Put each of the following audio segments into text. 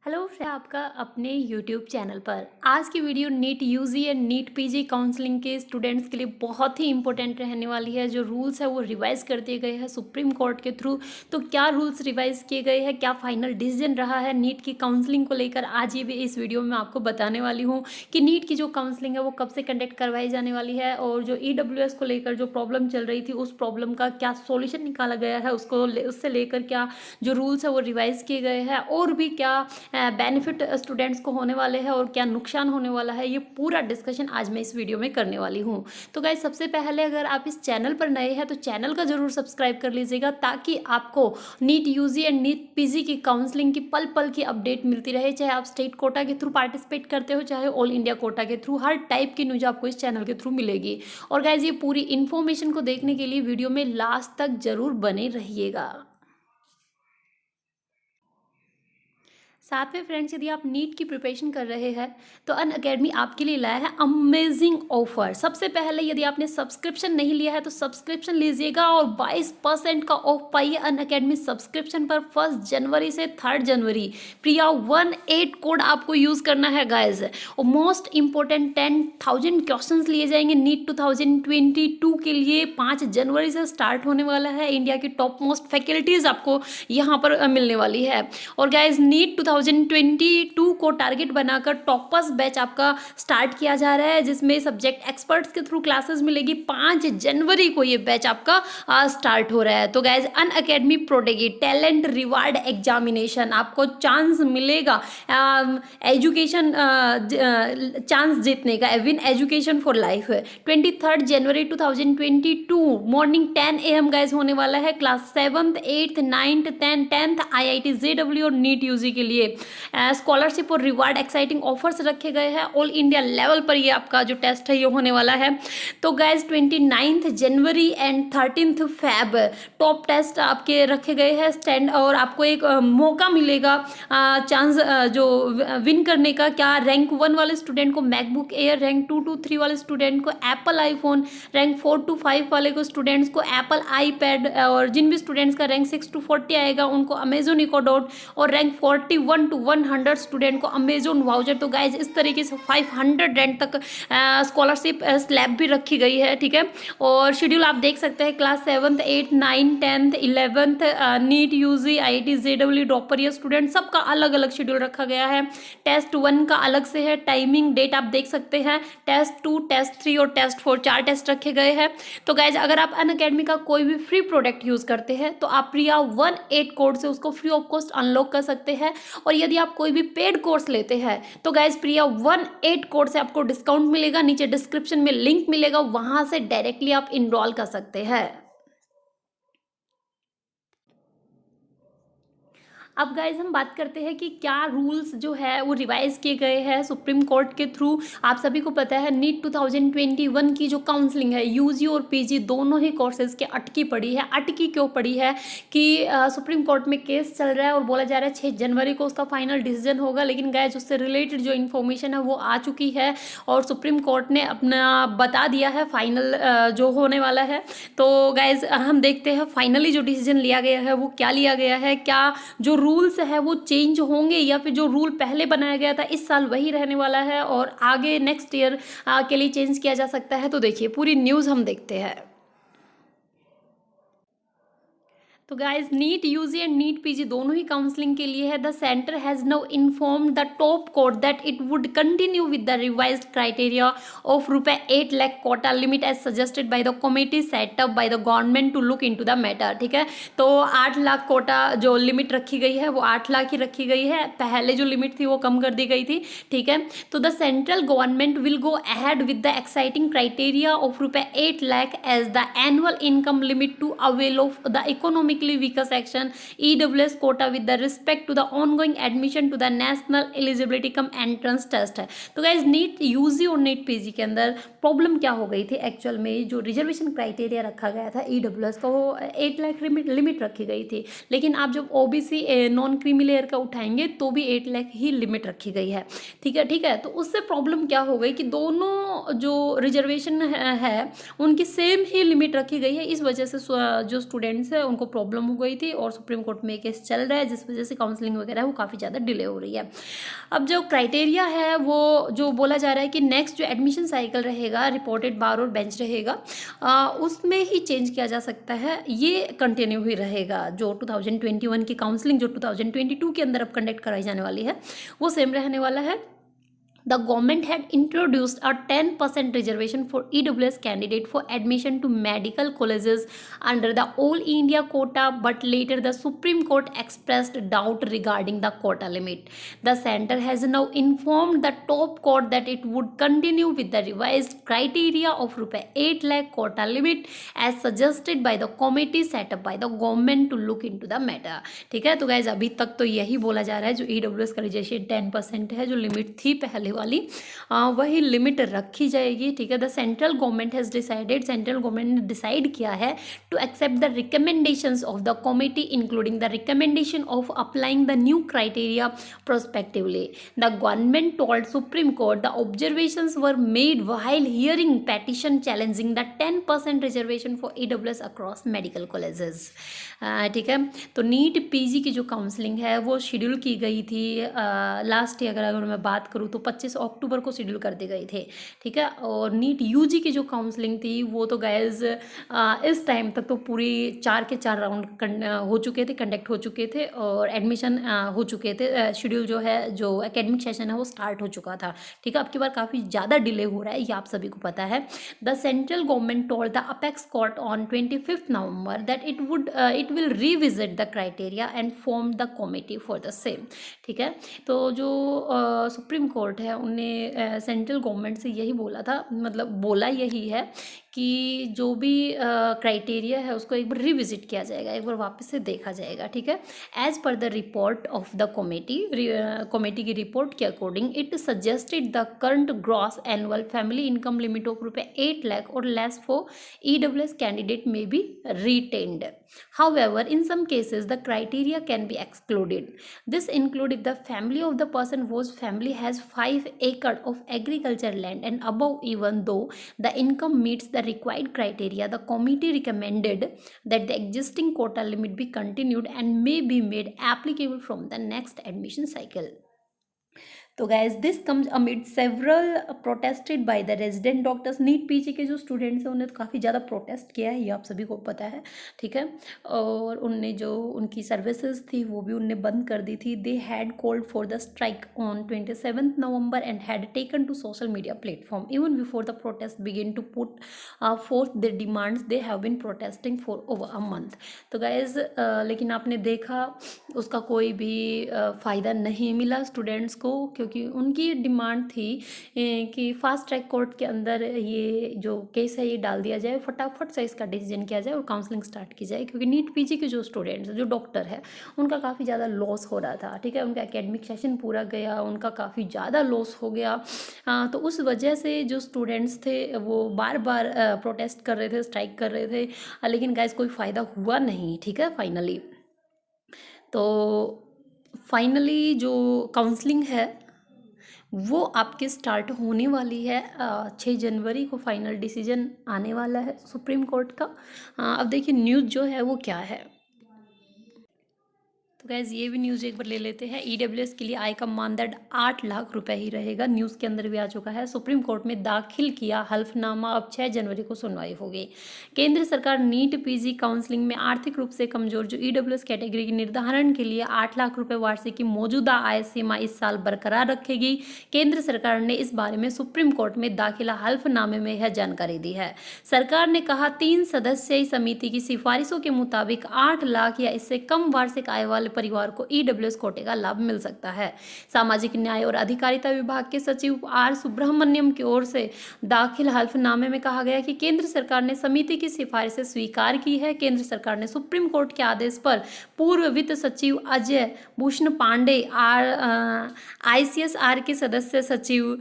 Hello friend, आपका अपने YouTube channel पर। आज की video NEET UG and NEET PG counselling के स्टूडेंट्स के लिए बहुत ही इंपॉर्टेंट रहने वाली है। जो रूल्स है वो रिवाइज कर दिए गए हैं सुप्रीम कोर्ट के थ्रू। तो क्या रूल्स रिवाइज किए गए हैं, क्या फाइनल डिसीजन रहा है नीट की काउंसलिंग को लेकर, आज ये भी इस वीडियो में आपको बताने वाली हूँ कि नीट की जो काउंसलिंग है वो कब से कंडक्ट करवाई जाने वाली है, और जो EWS को लेकर जो प्रॉब्लम चल रही थी उस प्रॉब्लम का क्या सोल्यूशन निकाला गया है, उससे लेकर क्या जो रूल्स है वो रिवाइज किए गए हैं, और भी क्या बेनिफिट स्टूडेंट्स को होने वाले हैं और क्या नुकसान होने वाला है, ये पूरा डिस्कशन आज मैं इस वीडियो में करने वाली हूँ। तो गाइस, सबसे पहले अगर आप इस चैनल पर नए हैं तो चैनल का जरूर सब्सक्राइब कर लीजिएगा, ताकि आपको NEET UG and NEET PG की काउंसलिंग की पल पल की अपडेट मिलती रहे। चाहे आप स्टेट कोटा के थ्रू पार्टिसिपेट करते हो, चाहे ऑल इंडिया कोटा के थ्रू, हर टाइप की न्यूज आपको इस चैनल के थ्रू मिलेगी। और गाइज, ये पूरी इन्फॉर्मेशन को देखने के लिए वीडियो में लास्ट तक जरूर बने रहिएगा। साथ में फ्रेंड्स, यदि आप नीट की प्रिपरेशन कर रहे हैं तो अनअकैडमी आपके लिए लाया है अमेजिंग ऑफर। सबसे पहले, यदि आपने सब्सक्रिप्शन नहीं लिया है तो सब्सक्रिप्शन लीजिएगा और 22% का ऑफ पाइए अनअकैडमी सब्सक्रिप्शन पर 1 जनवरी से 3 जनवरी। प्रिया 18 कोड आपको यूज़ करना है गाइज। और मोस्ट इंपॉर्टेंट 10,000 क्वेश्चंस लिए जाएंगे नीट 2022 के लिए। 5 जनवरी से स्टार्ट होने वाला है। इंडिया की टॉप मोस्ट फैकल्टीज आपको यहाँ पर मिलने वाली है। और गाइज, नीट 2022 को टारगेट बनाकर टॉपर्स बैच आपका स्टार्ट किया जा रहा है, जिसमें सब्जेक्ट एक्सपर्ट्स के थ्रू क्लासेस मिलेगी। 5 जनवरी को ये बैच आपका स्टार्ट हो रहा है। तो guys, Unacademy prodigy talent reward examination, आपको चांस मिलेगा एजुकेशन चांस जीतने का, विन एजुकेशन फॉर लाइफ। 23 जनवरी 2022 मॉर्निंग 10 AM गाइज होने वाला है। Class 7th 8th 9th 10th IIT JEE और नीट यूजी के लिए स्कॉलरशिप और रिवार्ड एक्साइटिंग ऑफर्स रखे गए हैं। ऑल इंडिया लेवल पर ये आपका जो टेस्ट है ये होने वाला है। तो guys, 29 January and 13 Feb top test आपके रखे गए हैं स्टैंड, और आपको एक मौका मिलेगा चांस जो विन करने का। क्या रैंक 1 वाले स्टूडेंट को मैकबुक एयर, रैंक 2 to 3 वाले स्टूडेंट को एप्पल आईफोन, रैंक 4 to 5 वाले को स्टूडेंट्स को एप्पल आईपैड, और जिन भी स्टूडेंट्स का रैंक 6 to 40 आएगा उनको अमेजोन इको डॉट, और रैंक 41 to 100 स्टूडेंट को अमेजोन वाउचर। तो गाइज, इस तरीके से 500 रैंक तक स्कॉलरशिप स्लैब भी रखी गई है, ठीक है। और शेड्यूल आप देख सकते हैं। Class 7th 8th 9th 10th 11th NEET UG IIT JEE topper ये स्टूडेंट सबका अलग अलग शेड्यूल रखा गया है। टेस्ट 1 का अलग से है, टाइमिंग डेट आप देख सकते हैं। टेस्ट 2 टेस्ट 3 और टेस्ट 4 4 टेस्ट रखे गए हैं। तो गाइज, अगर आप अनअकैडमी का कोई भी फ्री प्रोडक्ट यूज करते हैं तो आप प्रिया 18 कोड से उसको फ्री ऑफ कॉस्ट अनलॉक कर सकते हैं। और यदि आप कोई भी पेड कोर्स लेते हैं तो गाइज, प्रिया 18 कोड से आपको डिस्काउंट मिलेगा। नीचे डिस्क्रिप्शन में लिंक मिलेगा, वहां से डायरेक्टली आप इनरोल कर सकते हैं। अब गाइज, हम बात करते हैं कि क्या रूल्स जो है वो रिवाइज किए गए हैं सुप्रीम कोर्ट के थ्रू। आप सभी को पता है नीट 2021 की जो काउंसलिंग है यूजी और पीजी दोनों ही कोर्सेज के अटकी पड़ी है। अटकी क्यों पड़ी है कि सुप्रीम कोर्ट में केस चल रहा है और बोला जा रहा है 6 जनवरी को उसका फाइनल डिसीजन होगा। लेकिन गाइज, उससे रिलेटेड जो इन्फॉर्मेशन है वो आ चुकी है और सुप्रीम कोर्ट ने अपना बता दिया है फाइनल जो होने वाला है। तो गाइज, हम देखते हैं फाइनली जो डिसीजन लिया गया है वो क्या लिया गया है। क्या जो रूल्स है वो चेंज होंगे, या फिर जो रूल पहले बनाया गया था इस साल वही रहने वाला है और आगे नेक्स्ट ईयर के लिए चेंज किया जा सकता है। तो देखिए, पूरी न्यूज़ हम देखते हैं। तो guys, NEET UG and NEET PG दोनों ही काउंसलिंग के लिए है। The centre has now inform the top court that it would continue with the revised criteria of ₹8 lakh quota limit as suggested by the committee set up by the government to look into the matter, ठीक है। तो 8 लाख कोटा जो limit रखी गई है वो 8 लाख ही रखी गई है। पहले जो लिमिट थी वो कम कर दी गई थी, ठीक है। तो the central government will go ahead with the exciting criteria of ₹8 lakh as the annual income limit to avail of the economic weaker section EWS quota with the respect to the ongoing admission to the national eligibility cum entrance test है। तो guys, NEET UG और NEET PG के अंदर problem क्या हो गई थी actual में, जो रिजर्वेशन क्राइटेरिया रखा गया था EWS का वो 8 लाख लिमिट रखी गई थी। लेकिन आप जब OBC नॉन क्रीमी लेयर का उठाएंगे तो भी 8 लाख ही लिमिट रखी गई है, ठीक है, ठीक है। तो उससे प्रॉब्लम क्या हो गई कि दोनों जो रिजर्वेशन है उनकी सेम ही लिमिट रखी गई है। इस वजह से जो स्टूडेंट्स है उनको प्रॉब्लम प्रॉब्लम हो गई थी और सुप्रीम कोर्ट में केस चल रहा है, जिस वजह से काउंसलिंग वगैरह वो काफ़ी ज़्यादा डिले हो रही है। अब जो क्राइटेरिया है वो जो बोला जा रहा है कि नेक्स्ट जो एडमिशन साइकिल रहेगा, रिपोर्टेड बार और बेंच रहेगा, उसमें ही चेंज किया जा सकता है, ये कंटिन्यू ही रहेगा। जो 2021 की काउंसलिंग जो 2022 के अंदर अब कंडक्ट कराई जाने वाली है वो सेम रहने वाला है। The government had introduced a 10% reservation for EWS candidate for admission to medical colleges under the All India quota, but later the Supreme Court expressed doubt regarding the quota limit. The center has now informed the top court that it would continue with the revised criteria of ₹8 lakh quota limit as suggested by the committee set up by the government to look into the matter. ठीक है, तो guys अभी तक तो यही बोला जा रहा है, जो EWS का रिजर्वेशन 10% है, जो लिमिट थी पहले वाली, वही लिमिट रखी जाएगी। ठीक है, the central government has decided, central government ने डिसाइड किया है to accept the recommendations of the committee including the recommendation of applying the new criteria prospectively. The government told supreme court the observations were made while hearing petition challenging the 10% reservation for EWS across medical colleges. ठीक है, तो NEET PG की जो counselling है वो schedule की गई थी लास्ट ईयर, अगर मैं बात करूँ तो 25 अक्टूबर को शेड्यूल कर दी गई थे। ठीक है, और नीट यूजी की जो काउंसलिंग थी वो तो गाइज इस टाइम तक तो पूरी 4 के 4 राउंड हो चुके थे, कंडक्ट हो चुके थे और एडमिशन हो चुके थे। शेड्यूल जो है, जो एकेडमिक सेशन है वो स्टार्ट हो चुका था। ठीक है, अब की बार काफ़ी ज़्यादा डिले हो रहा है, ये आप सभी को पता है। The central government told the apex court on 25 November that it will revisit the criteria and form the committee for the same। ठीक है, तो जो सुप्रीम कोर्ट है उन्हें सेंट्रल गवर्नमेंट से यही बोला था, मतलब बोला यही है कि जो भी क्राइटेरिया है उसको एक बार रिविजिट किया जाएगा, एक बार वापस से देखा जाएगा। ठीक है, as per the report of the committee की रिपोर्ट के according it suggested the current gross annual family income limit of ₹8 lakh और less for EWS candidate may be retained. However, in some cases, the criteria can be excluded. This includes if the family of the person whose family has 5 acres of agriculture land and above, even though the income meets the required criteria, the committee recommended that the existing quota limit be continued and may be made applicable from the next admission cycle. तो guys this comes amid several protested by the resident doctors. NEET PG के जो students हैं उन्हें तो काफ़ी ज़्यादा protest किया है, ये आप सभी को पता है। ठीक है, और उनने जो उनकी सर्विसेज थी वो भी उनने बंद कर दी थी। They had called for the strike on 27 November and had taken to social media platform even before the protest begin to put forth their demands. They have been protesting for over a month. तो guys लेकिन आपने देखा उसका कोई भी फ़ायदा नहीं मिला स्टूडेंट्स को, क्योंकि उनकी डिमांड थी कि फास्ट ट्रैक कोर्ट के अंदर ये जो केस है ये डाल दिया जाए, फटाफट से इसका डिसीजन किया जाए और काउंसलिंग स्टार्ट की जाए, क्योंकि नीट पीजी के जो स्टूडेंट्स जो डॉक्टर है उनका काफ़ी ज़्यादा लॉस हो रहा था। ठीक है, उनका एकेडमिक सेशन पूरा गया, उनका काफ़ी ज़्यादा लॉस हो गया। तो उस वजह से जो स्टूडेंट्स थे वो बार बार प्रोटेस्ट कर रहे थे, स्ट्राइक कर रहे थे, लेकिन गाइस कोई फ़ायदा हुआ नहीं। ठीक है, फाइनली जो काउंसलिंग है वो आपकी स्टार्ट होने वाली है। 6 जनवरी को फाइनल डिसीजन आने वाला है सुप्रीम कोर्ट का। अब देखिए न्यूज़ जो है वो क्या है। तो गैस ये भी न्यूज़ एक बार ले लेते हैं। EWS के लिए आय का मानदंड 8 लाख रुपए ही रहेगा। न्यूज़ के अंदर भी आ चुका है। सुप्रीम कोर्ट में दाखिल किया हल्फनामा, अब 6 जनवरी को सुनवाई होगी। केंद्र सरकार नीट पीजी काउंसलिंग में आर्थिक रूप से कमजोर जो EWS कैटेगरी के निर्धारण के लिए 8 लाख रुपए वार्षिक की मौजूदा आय सीमा इस साल बरकरार रखेगी। केंद्र सरकार ने इस बारे में सुप्रीम कोर्ट में दाखिला हल्फनामे में यह जानकारी दी है। सरकार ने कहा 3 सदस्यीय समिति की सिफारिशों के मुताबिक 8 लाख या इससे कम वार्षिक आय वाले परिवार को EWS कोटे का लाभ मिल सकता है। सामाजिक न्याय और अधिकारिता विभाग के सचिव R सुब्रह्मण्यम की ओर से दाखिल हल्फनामे में कहा गया कि केंद्र सरकार ने समिति की सिफारिशें स्वीकार की है। केंद्र सरकार ने सुप्रीम कोर्ट के आदेश पर पूर्व वित्त सचिव अजय भूषण पांडे, ICSR के सदस्य सचिव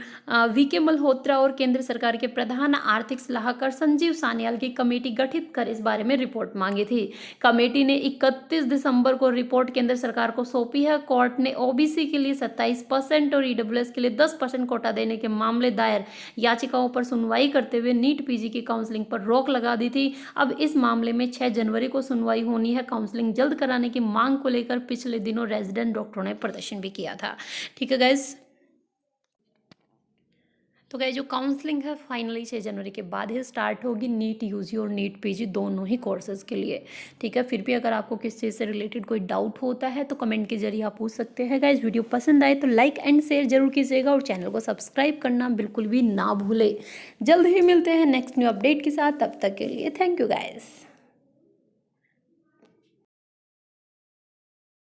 VK मल्होत्रा और केंद्र सरकार के प्रधान आर्थिक सलाहकार संजीव सान्याल की कमेटी गठित कर इस बारे में रिपोर्ट मांगी थी। कमेटी ने 31 दिसंबर को रिपोर्ट केंद्र सरकार को सौंपी है। कोर्ट ने ओबीसी के लिए 27% और ईडब्ल्यूएस के लिए 10% कोटा देने के मामले दायर याचिकाओं पर सुनवाई करते हुए नीट पीजी की काउंसलिंग पर रोक लगा दी थी। अब इस मामले में 6 जनवरी को सुनवाई होनी है। काउंसलिंग जल्द कराने की मांग को लेकर पिछले दिनों रेजिडेंट डॉक्टरों ने प्रदर्शन भी किया था। ठीक है गाइज, तो गाइस जो काउंसलिंग है फाइनली 6 जनवरी के बाद ही स्टार्ट होगी नीट यूजी और नीट पीजी दोनों ही कोर्सेज के लिए। ठीक है, फिर भी अगर आपको किस चीज़ से रिलेटेड कोई डाउट होता है तो कमेंट के जरिए आप पूछ सकते हैं। गाइस वीडियो पसंद आए तो लाइक एंड शेयर जरूर कीजिएगा और चैनल को सब्सक्राइब करना बिल्कुल भी ना भूले। जल्द ही मिलते हैं नेक्स्ट न्यू अपडेट के साथ, तब तक के लिए थैंक यू गाइस।